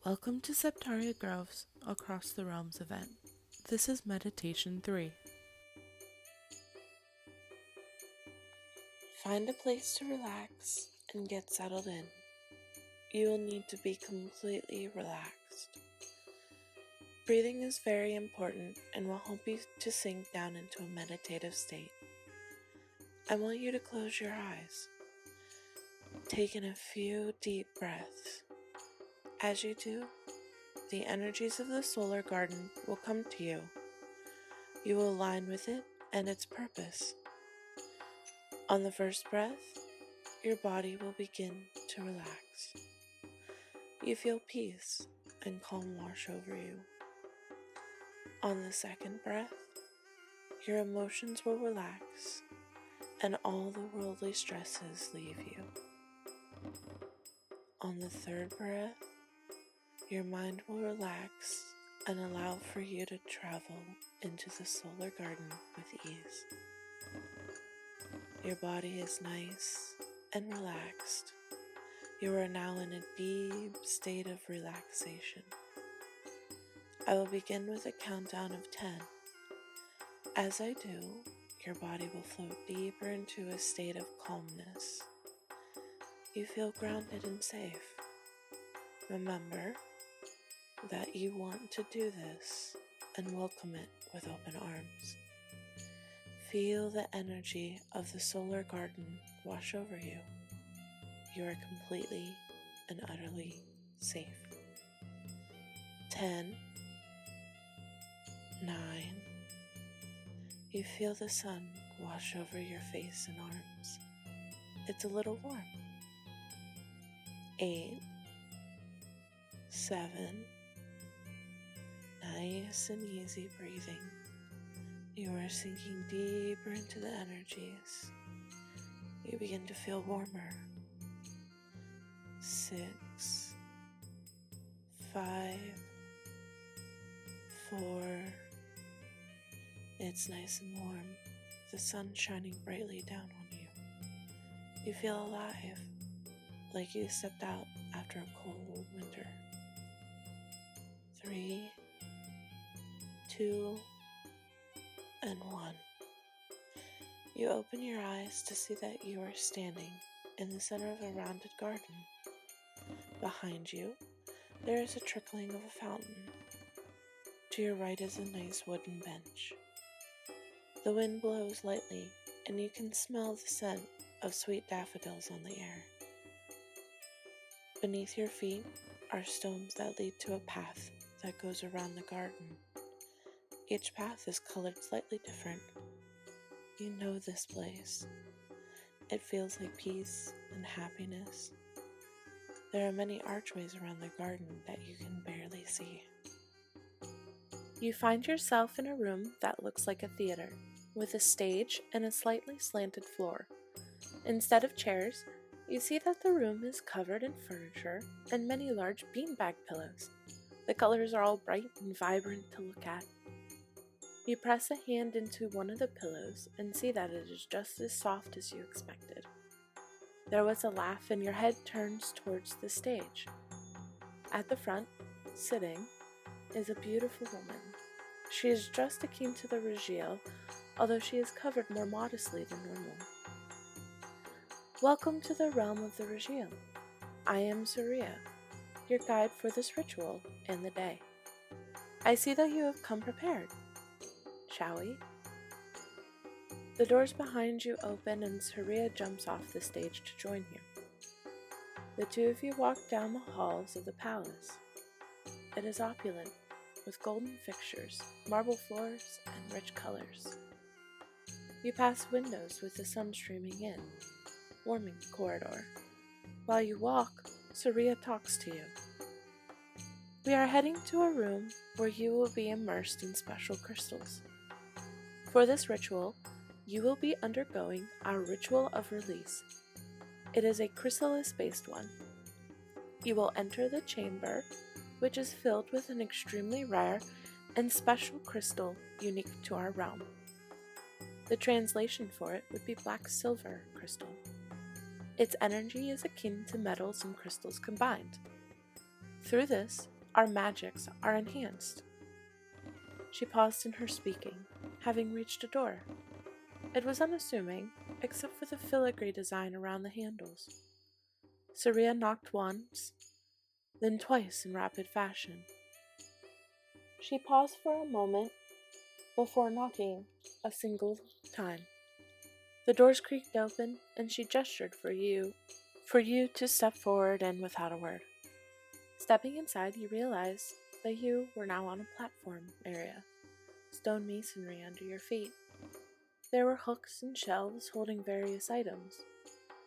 Welcome to Septaria Groves Across the Realms event. This is Meditation 3. Find a place to relax and get settled in. You will need to be completely relaxed. Breathing is very important and will help you to sink down into a meditative state. I want you to close your eyes. Take in a few deep breaths. As you do, the energies of the solar garden will come to you. You will align with it and its purpose. On the first breath, your body will begin to relax. You feel peace and calm wash over you. On the second breath, your emotions will relax and all the worldly stresses leave you. On the third breath, your mind will relax and allow for you to travel into the solar garden with ease. Your body is nice and relaxed. You are now in a deep state of relaxation. I will begin with a countdown of 10. As I do, your body will float deeper into a state of calmness. You feel grounded and safe. Remember that you want to do this and welcome it with open arms. Feel the energy of the solar garden wash over you. You are completely and utterly safe. 10, 9. You feel the sun wash over your face and arms. It's a little warm. 8, 7. Nice and easy breathing. You are sinking deeper into the energies. You begin to feel warmer. 6, 5, 4. It's nice and warm. The sun shining brightly down on you. You feel alive, like you stepped out after a cold winter. 3, 2, and 1. You open your eyes to see that you are standing in the center of a rounded garden. Behind you, there is a trickling of a fountain. To your right is a nice wooden bench. The wind blows lightly, and you can smell the scent of sweet daffodils on the air. Beneath your feet are stones that lead to a path that goes around the garden. Each path is colored slightly different. You know this place. It feels like peace and happiness. There are many archways around the garden that you can barely see. You find yourself in a room that looks like a theater, with a stage and a slightly slanted floor. Instead of chairs, you see that the room is covered in furniture and many large beanbag pillows. The colors are all bright and vibrant to look at. You press a hand into one of the pillows and see that it is just as soft as you expected. There was a laugh and your head turns towards the stage. At the front, sitting, is a beautiful woman. She is dressed akin to the Rajael, although she is covered more modestly than normal. Welcome to the realm of the Rajael. I am Surya, your guide for this ritual and the day. I see that you have come prepared. Shall we? The doors behind you open and Surya jumps off the stage to join you. The two of you walk down the halls of the palace. It is opulent, with golden fixtures, marble floors, and rich colors. You pass windows with the sun streaming in, warming the corridor. While you walk, Surya talks to you. We are heading to a room where you will be immersed in special crystals. For this ritual, you will be undergoing our ritual of release. It is a chrysalis-based one. You will enter the chamber, which is filled with an extremely rare and special crystal unique to our realm. The translation for it would be black silver crystal. Its energy is akin to metals and crystals combined. Through this, our magics are enhanced. She paused in her speaking, having reached a door. It was unassuming, except for the filigree design around the handles. Saria knocked once, then twice in rapid fashion. She paused for a moment before knocking a single time. The doors creaked open, and she gestured for you to step forward and without a word. Stepping inside, you realized that you were now on a platform area, stone masonry under your feet. There were hooks and shelves holding various items.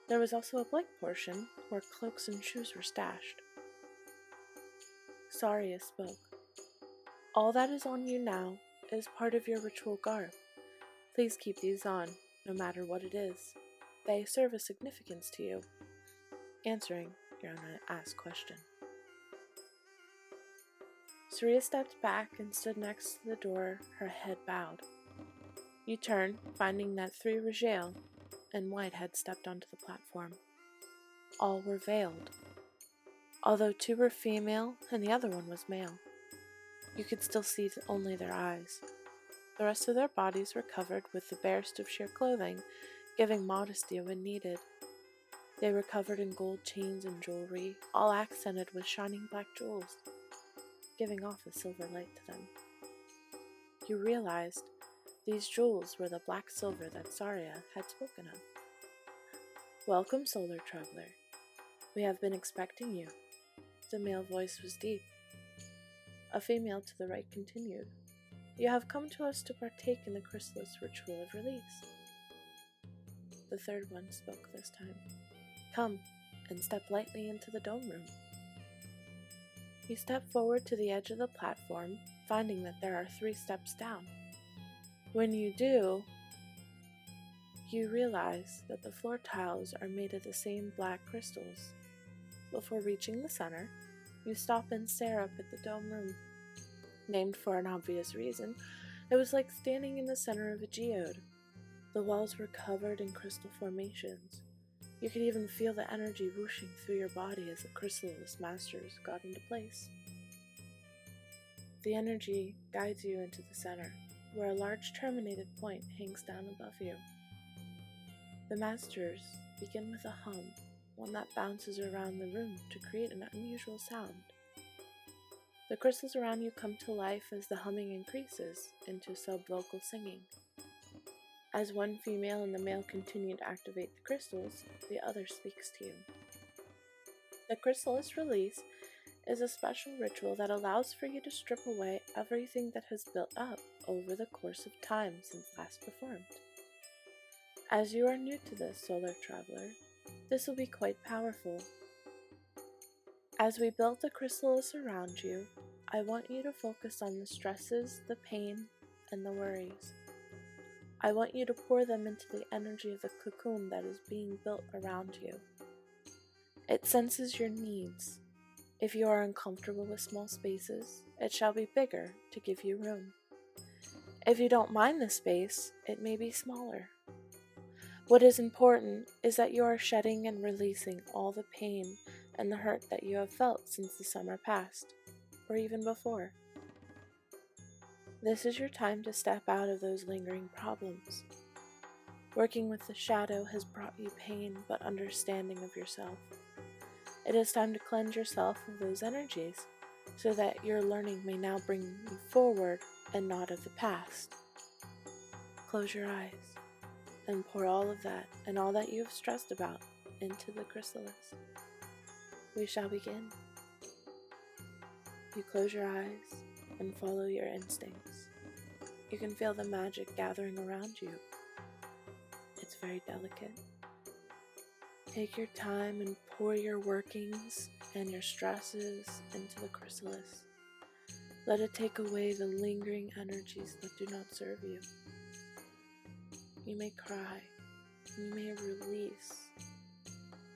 There was also a blank portion where cloaks and shoes were stashed. Saria spoke. All that is on you now is part of your ritual garb. Please keep these on, no matter what it is. They serve a significance to you. Answering your unasked question. Saria stepped back and stood next to the door, her head bowed. You turned, finding that 3 Rajael and White had stepped onto the platform. All were veiled, although 2 were female and the other one was male. You could still see only their eyes. The rest of their bodies were covered with the barest of sheer clothing, giving modesty when needed. They were covered in gold chains and jewelry, all accented with shining black jewels, giving off a silver light to them. You realized these jewels were the black silver that Saria had spoken of. Welcome, Solar Traveler. We have been expecting you. The male voice was deep. A female to the right continued. You have come to us to partake in the chrysalis ritual of release. The third one spoke this time. Come and step lightly into the dome room. You step forward to the edge of the platform, finding that there are 3 steps down. When you do, you realize that the floor tiles are made of the same black crystals. Before reaching the center, you stop and stare up at the dome room. Named for an obvious reason, it was like standing in the center of a geode. The walls were covered in crystal formations. You could even feel the energy whooshing through your body as the chrysalis masters got into place. The energy guides you into the center, where a large terminated point hangs down above you. The masters begin with a hum, one that bounces around the room to create an unusual sound. The crystals around you come to life as the humming increases into subvocal singing. As one female and the male continue to activate the crystals, the other speaks to you. The chrysalis release is a special ritual that allows for you to strip away everything that has built up over the course of time since last performed. As you are new to this, Solar Traveler, this will be quite powerful. As we build the chrysalis around you, I want you to focus on the stresses, the pain, and the worries. I want you to pour them into the energy of the cocoon that is being built around you. It senses your needs. If you are uncomfortable with small spaces, it shall be bigger to give you room. If you don't mind the space, it may be smaller. What is important is that you are shedding and releasing all the pain and the hurt that you have felt since the summer passed, or even before. This is your time to step out of those lingering problems. Working with the shadow has brought you pain but understanding of yourself. It is time to cleanse yourself of those energies so that your learning may now bring you forward and not of the past. Close your eyes and pour all of that and all that you have stressed about into the chrysalis. We shall begin. You close your eyes and follow your instincts. You can feel the magic gathering around you. It's very delicate. Take your time and pour your workings and your stresses into the chrysalis. Let it take away the lingering energies that do not serve you. You may cry. You may release.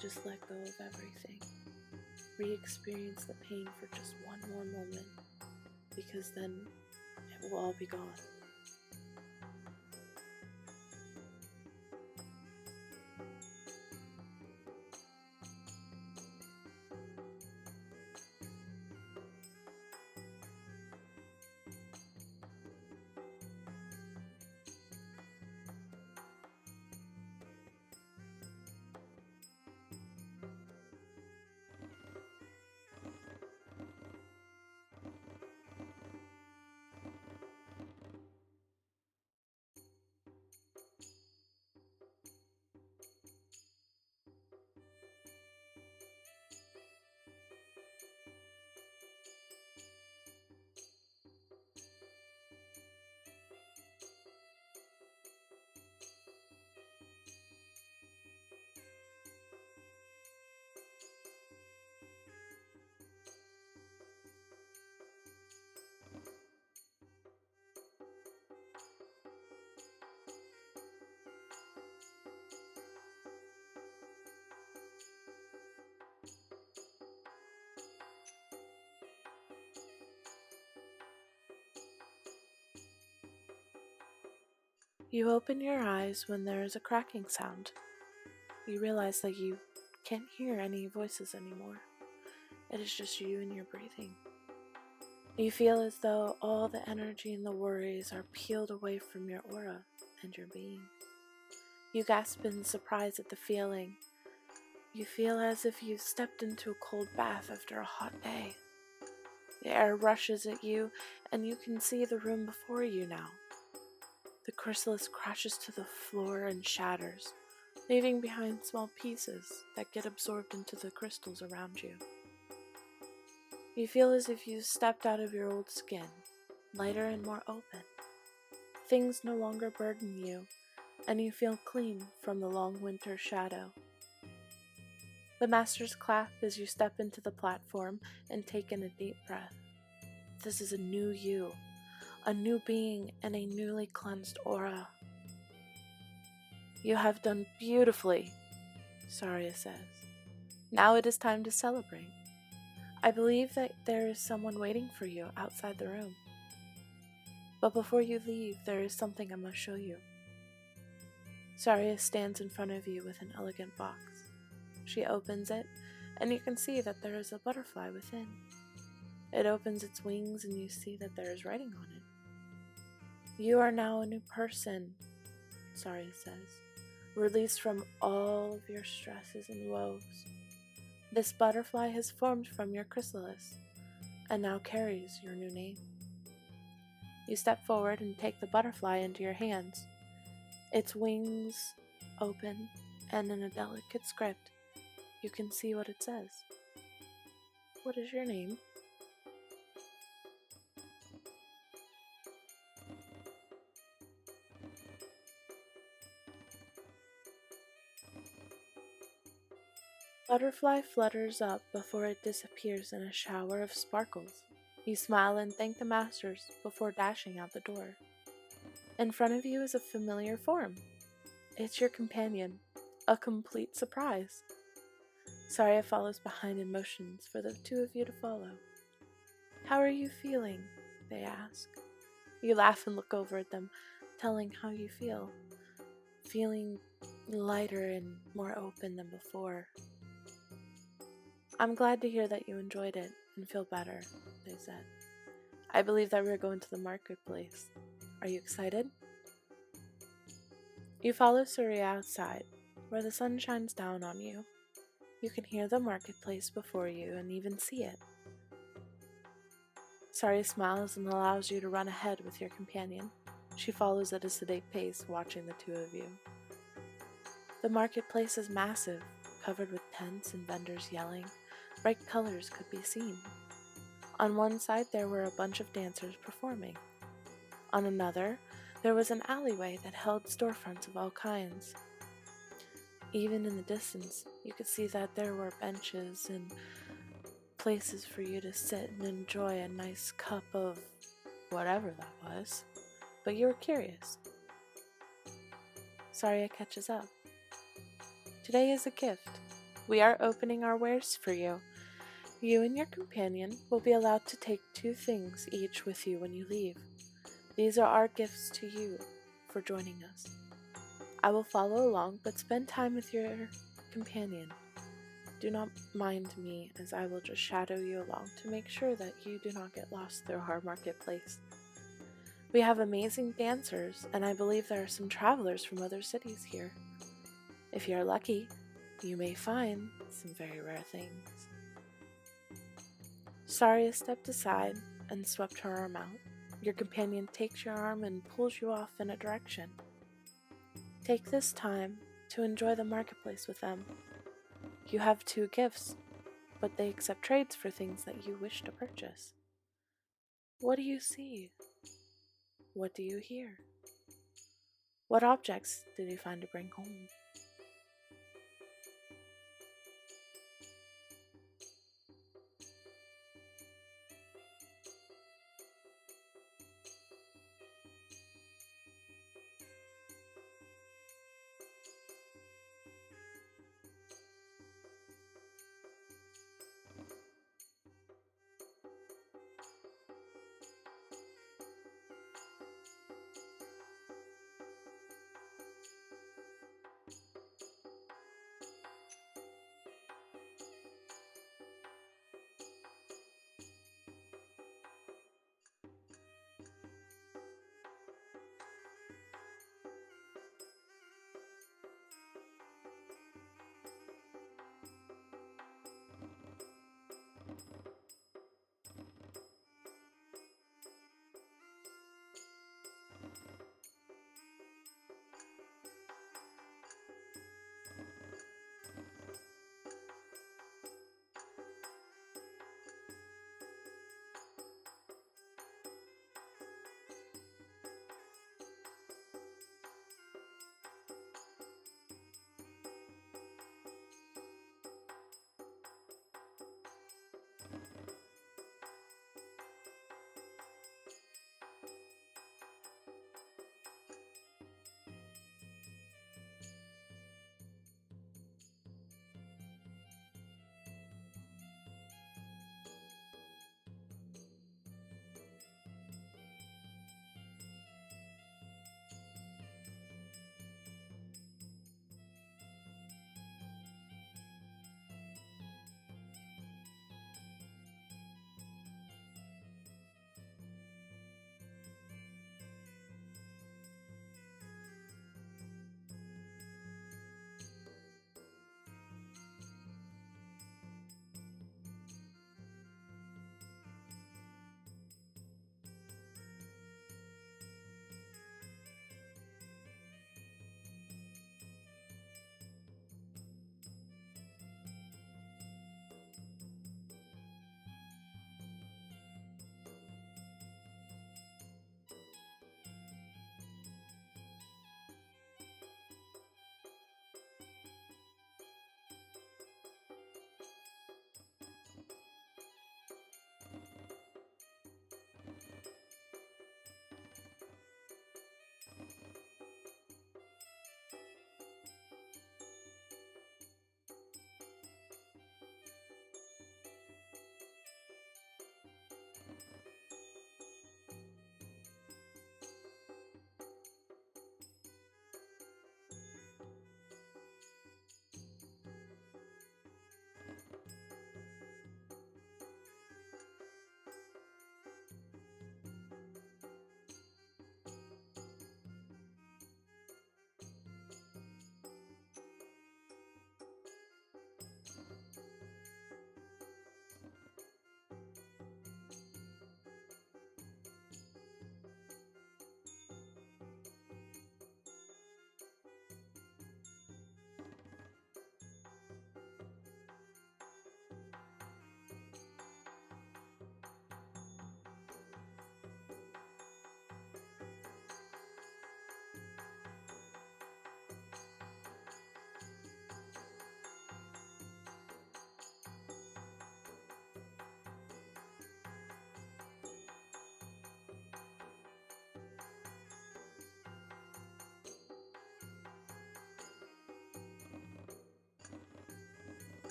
Just let go of everything. Re-experience the pain for just one more moment, because then it will all be gone. You open your eyes when there is a cracking sound. You realize that you can't hear any voices anymore. It is just you and your breathing. You feel as though all the energy and the worries are peeled away from your aura and your being. You gasp in surprise at the feeling. You feel as if you've stepped into a cold bath after a hot day. The air rushes at you, and you can see the room before you now. The chrysalis crashes to the floor and shatters, leaving behind small pieces that get absorbed into the crystals around you. You feel as if you stepped out of your old skin, lighter and more open. Things no longer burden you, and you feel clean from the long winter shadow. The masters clap as you step into the platform and take in a deep breath. This is a new you, a new being, and a newly cleansed aura. You have done beautifully, Saria says. Now it is time to celebrate. I believe that there is someone waiting for you outside the room. But before you leave, there is something I must show you. Saria stands in front of you with an elegant box. She opens it, and you can see that there is a butterfly within. It opens its wings, and you see that there is writing on it. You are now a new person, Saria says, released from all of your stresses and woes. This butterfly has formed from your chrysalis, and now carries your new name. You step forward and take the butterfly into your hands. Its wings open, and in a delicate script, you can see what it says. What is your name? Butterfly flutters up before it disappears in a shower of sparkles. You smile and thank the masters before dashing out the door. In front of you is a familiar form. It's your companion, a complete surprise. Saria follows behind and motions for the two of you to follow. How are you feeling? They ask. You laugh and look over at them, telling how you feel. Feeling lighter and more open than before. I'm glad to hear that you enjoyed it and feel better, they said. I believe that we're going to the marketplace. Are you excited? You follow Surya outside, where the sun shines down on you. You can hear the marketplace before you and even see it. Surya smiles and allows you to run ahead with your companion. She follows at a sedate pace, watching the two of you. The marketplace is massive, covered with tents and vendors yelling. Bright colors could be seen. On one side there were a bunch of dancers performing. On another, there was an alleyway that held storefronts of all kinds. Even in the distance, you could see that there were benches and places for you to sit and enjoy a nice cup of whatever that was. But you were curious. Saria catches up. Today is a gift. We are opening our wares for you. You and your companion will be allowed to take 2 things each with you when you leave. These are our gifts to you for joining us. I will follow along, but spend time with your companion. Do not mind me, as I will just shadow you along to make sure that you do not get lost through our marketplace. We have amazing dancers, and I believe there are some travelers from other cities here. If you are lucky, you may find some very rare things. Saria stepped aside and swept her arm out. Your companion takes your arm and pulls you off in a direction. Take this time to enjoy the marketplace with them. You have 2 gifts, but they accept trades for things that you wish to purchase. What do you see? What do you hear? What objects did you find to bring home?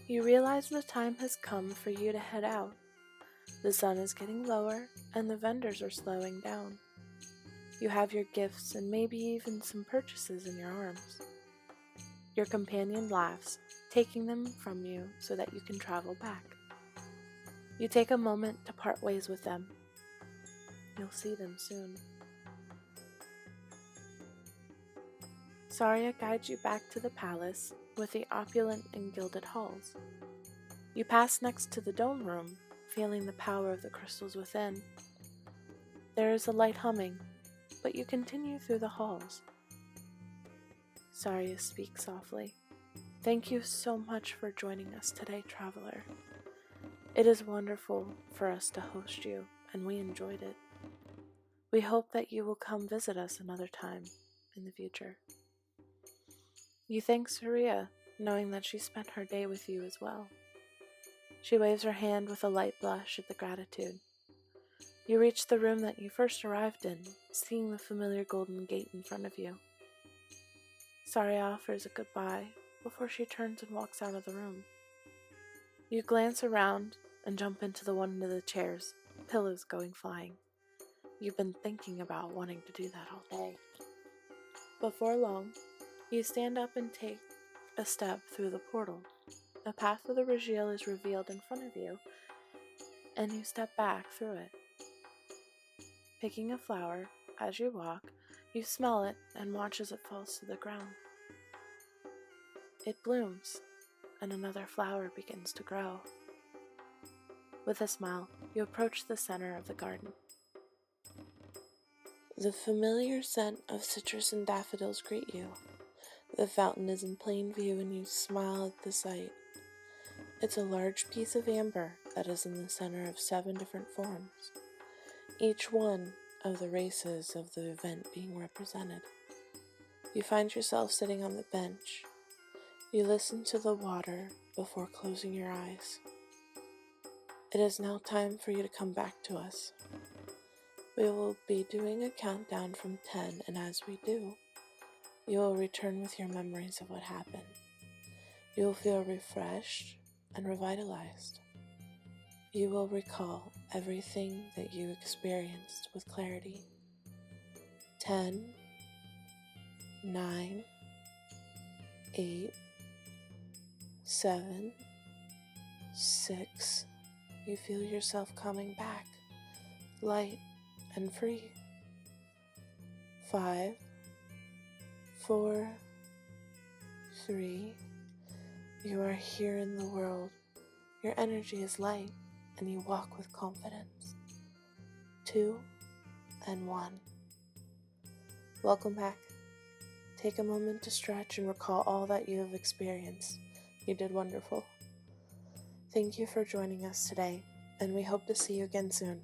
You realize the time has come for you to head out. The sun is getting lower and the vendors are slowing down. You have your gifts and maybe even some purchases in your arms. Your companion laughs, taking them from you so that you can travel back. You take a moment to part ways with them. You'll see them soon. Saria guides you back to the palace with the opulent and gilded halls. You pass next to the dome room, feeling the power of the crystals within. There is a light humming, but you continue through the halls. Saria speaks softly. Thank you so much for joining us today, traveler. It is wonderful for us to host you, and we enjoyed it. We hope that you will come visit us another time in the future. You thank Saria, knowing that she spent her day with you as well. She waves her hand with a light blush at the gratitude. You reach the room that you first arrived in, seeing the familiar golden gate in front of you. Saria offers a goodbye before she turns and walks out of the room. You glance around and jump into one of the chairs, pillows going flying. You've been thinking about wanting to do that all day. Before long, you stand up and take a step through the portal. A path of the Rajael is revealed in front of you, and you step back through it. Picking a flower, as you walk, you smell it and watch as it falls to the ground. It blooms, and another flower begins to grow. With a smile, you approach the center of the garden. The familiar scent of citrus and daffodils greet you. The fountain is in plain view and you smile at the sight. It's a large piece of amber that is in the center of 7 different forms, each one of the races of the event being represented. You find yourself sitting on the bench. You listen to the water before closing your eyes. It is now time for you to come back to us. We will be doing a countdown from 10, and as we do, you will return with your memories of what happened. You will feel refreshed and revitalized. You will recall everything that you experienced with clarity. 10, 9, 8, 7, 6. You feel yourself coming back, light and free. 5, 4, 3. You are here in the world. Your energy is light and you walk with confidence. 2 and 1. Welcome back. Take a moment to stretch and recall all that you have experienced. You did wonderful. Thank you for joining us today, and we hope to see you again soon.